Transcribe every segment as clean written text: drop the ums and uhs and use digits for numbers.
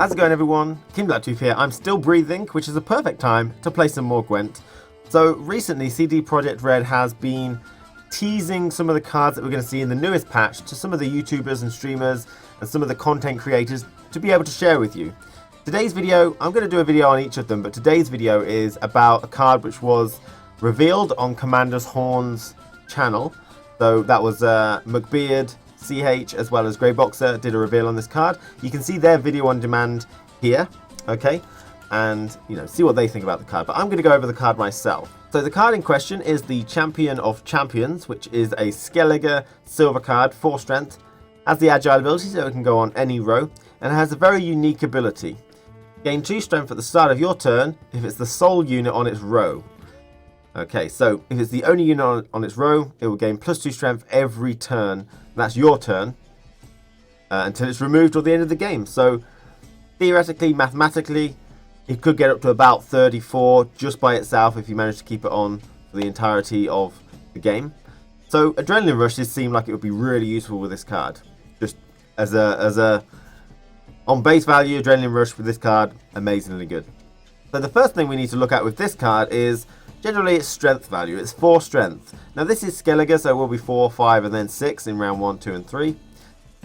How's it going, everyone? King Blacktooth here. I'm still breathing, which is a perfect time to play some more Gwent. So recently CD Projekt Red has been teasing some of the cards that we're going to see in the newest patch to some of the YouTubers and streamers and some of the content creators to be able to share with you. Today's video, I'm going to do a video on each of them, but today's video is about a card which was revealed on Commander's Horn's channel. So that was McBeard, CH, as well as Greyboxer did a reveal on this card. You can see their video on demand here, okay, and see what they think about the card. But I'm going to go over the card myself. So the card in question is the Champion of Champions, which is a Skellige silver card, 4 strength, has the agile ability so it can go on any row, and it has a very unique ability. Gain 2 strength at the start of your turn if it's the sole unit on its row. Okay, so if it's the only unit on its row, it will gain +2 strength every turn. That's your turn until it's removed or the end of the game. So theoretically, mathematically, it could get up to about 34 just by itself if you manage to keep it on for the entirety of the game. So Adrenaline Rushes seem like it would be really useful with this card. Just as a on base value, Adrenaline Rush with this card, amazingly good. So the first thing we need to look at with this card is generally its strength value. It's 4 strength. Now this is Skellige, so it will be 4, 5 and then 6 in round 1, 2 and 3.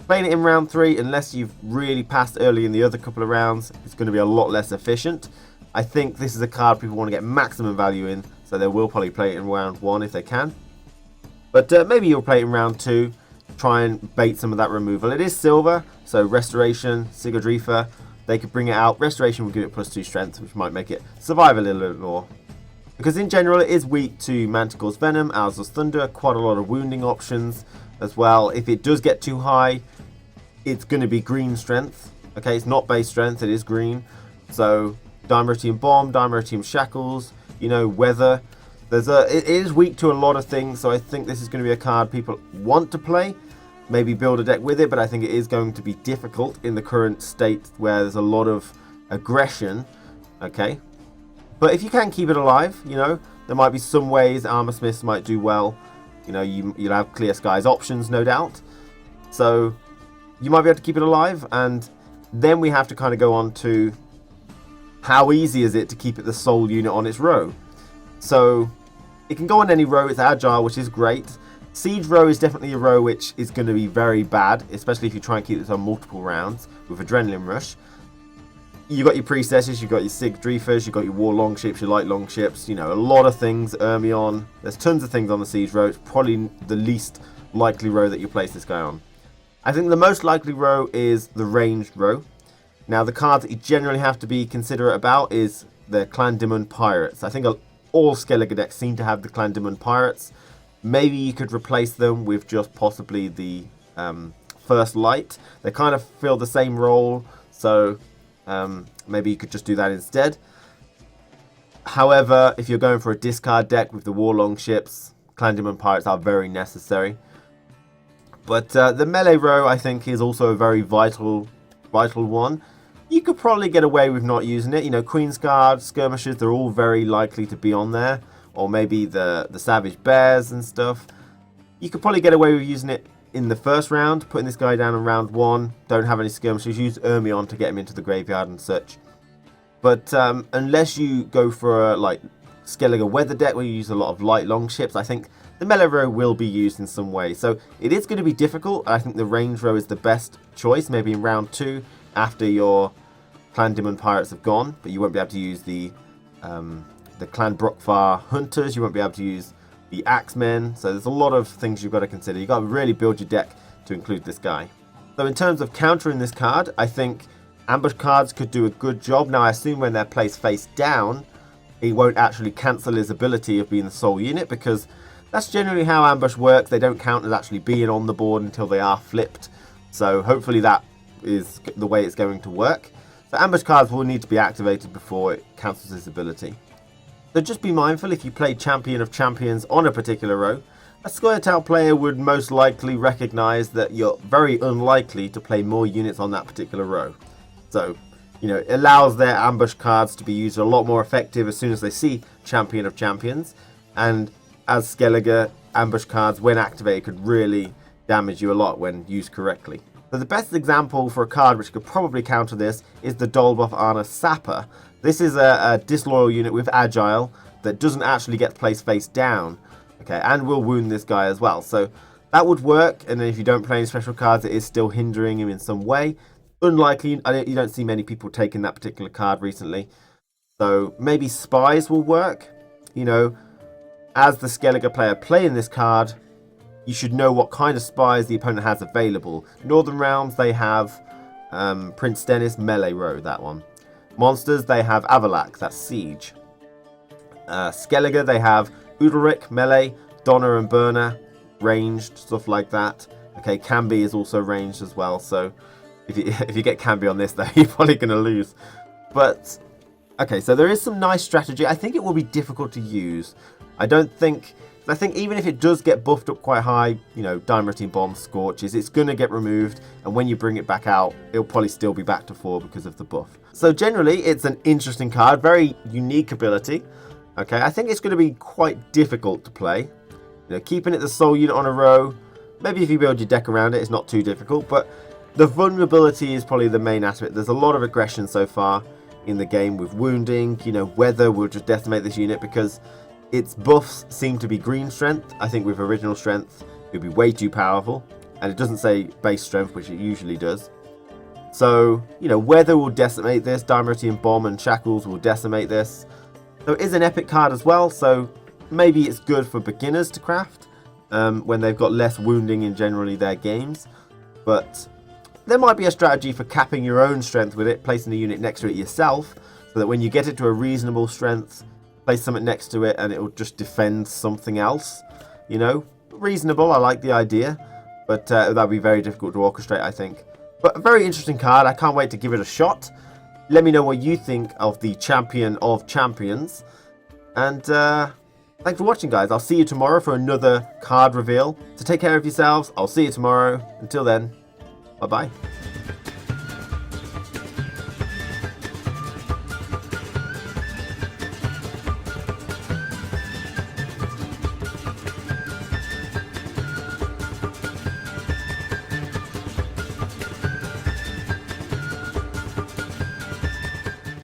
Playing it in round 3, unless you've really passed early in the other couple of rounds, it's going to be a lot less efficient. I think this is a card people want to get maximum value in, so they will probably play it in round 1 if they can. But maybe you'll play it in round 2, try and bait some of that removal. It is silver, so Restoration, Sigurdrifa, they could bring it out. Restoration will give it +2 strength, which might make it survive a little bit more. Because in general, it is weak to Manticore's Venom, Owl's Thunder, quite a lot of wounding options as well. If it does get too high, it's going to be green strength. Okay, it's not base strength, it is green. So, Dimeritium Bomb, Dimeritium Shackles, Weather. It is weak to a lot of things, so I think this is going to be a card people want to play. Maybe build a deck with it, but I think it is going to be difficult in the current state where there's a lot of aggression. Okay. But if you can keep it alive, there might be some ways Armor Smiths might do well. You'll have Clear Skies options, no doubt. So you might be able to keep it alive, and then we have to kind of go on to how easy is it to keep it the sole unit on its row. So it can go on any row, it's agile, which is great. Siege row is definitely a row which is going to be very bad, especially if you try and keep this on multiple rounds with Adrenaline Rush. You've got your Priestesses, you've got your Sigdrifas, you've got your War Longships, your Light Longships, a lot of things, Ermion. There's tons of things on the Siege row. It's probably the least likely row that you place this guy on. I think the most likely row is the ranged row. Now, the cards that you generally have to be considerate about is the Clandimon Pirates. I think all Skellige decks seem to have the Clandimon Pirates. Maybe you could replace them with just possibly the First Light. They kind of fill the same role, so maybe you could just do that instead. However, if you're going for a discard deck with the War Longships, Clandimon Pirates are very necessary. But the melee row, I think, is also a very vital one. You could probably get away with not using it. Queen's Guard, Skirmishers, they're all very likely to be on there. Or maybe the Savage Bears and stuff. You could probably get away with using it in the first round, putting this guy down in round 1. Don't have any skirmishes, use Ermion to get him into the graveyard and such. But unless you go for a Skellige Weather deck where you use a lot of light longships, I think the melee row will be used in some way. So it is going to be difficult. I think the range row is the best choice, maybe in round 2 after your Clandimon Pirates have gone, but you won't be able to use the Clan Brockfar Hunters, you won't be able to use the Axemen, so there's a lot of things you've got to consider. You've got to really build your deck to include this guy. So in terms of countering this card, I think ambush cards could do a good job. Now I assume when they're placed face down, it won't actually cancel his ability of being the sole unit, because that's generally how ambush works. They don't count as actually being on the board until they are flipped. So hopefully that is the way it's going to work. So ambush cards will need to be activated before it cancels his ability. So just be mindful if you play Champion of Champions on a particular row, a Scoia'tael player would most likely recognise that you're very unlikely to play more units on that particular row. So, it allows their ambush cards to be used a lot more effective as soon as they see Champion of Champions. And as Skellige, ambush cards, when activated, could really damage you a lot when used correctly. So the best example for a card which could probably counter this is the Dolbuff Arna Sapper. This is a disloyal unit with Agile that doesn't actually get placed face down. Okay, and will wound this guy as well. So that would work, and then if you don't play any special cards, it is still hindering him in some way. Unlikely, you don't see many people taking that particular card recently. So maybe Spies will work. You know, as the Skellige player playing this card, you should know what kind of spies the opponent has available. Northern Realms, they have Prince Dennis, melee row, that one. Monsters, they have Avalak, that's siege. Skellige, they have Udalric, melee, Donna and Burner, ranged, stuff like that. Okay, Camby is also ranged as well, so if you get Camby on this, though, you're probably going to lose. But, okay, so there is some nice strategy. I think it will be difficult to use. I think even if it does get buffed up quite high, you know, Dimerite Bomb, Scorches, it's going to get removed, and when you bring it back out, it'll probably still be back to 4 because of the buff. So generally, it's an interesting card, very unique ability. Okay, I think it's going to be quite difficult to play. You know, keeping it the sole unit on a row, maybe if you build your deck around it, it's not too difficult, but the vulnerability is probably the main aspect. There's a lot of aggression so far in the game with wounding, you know, weather will just decimate this unit because its buffs seem to be green strength. I think with original strength, it would be way too powerful, and it doesn't say base strength, which it usually does. So, you know, weather will decimate this, Dimerite Bomb and Shackles will decimate this. So it is an epic card as well, so maybe it's good for beginners to craft when they've got less wounding in generally their games. But there might be a strategy for capping your own strength with it, placing the unit next to it yourself, so that when you get it to a reasonable strength, place something next to it and it will just defend something else. You know, reasonable, I like the idea, but that would be very difficult to orchestrate, I think. But a very interesting card, I can't wait to give it a shot. Let me know what you think of the Champion of Champions. And thanks for watching, guys. I'll see you tomorrow for another card reveal. So take care of yourselves. I'll see you tomorrow. Until then, bye-bye.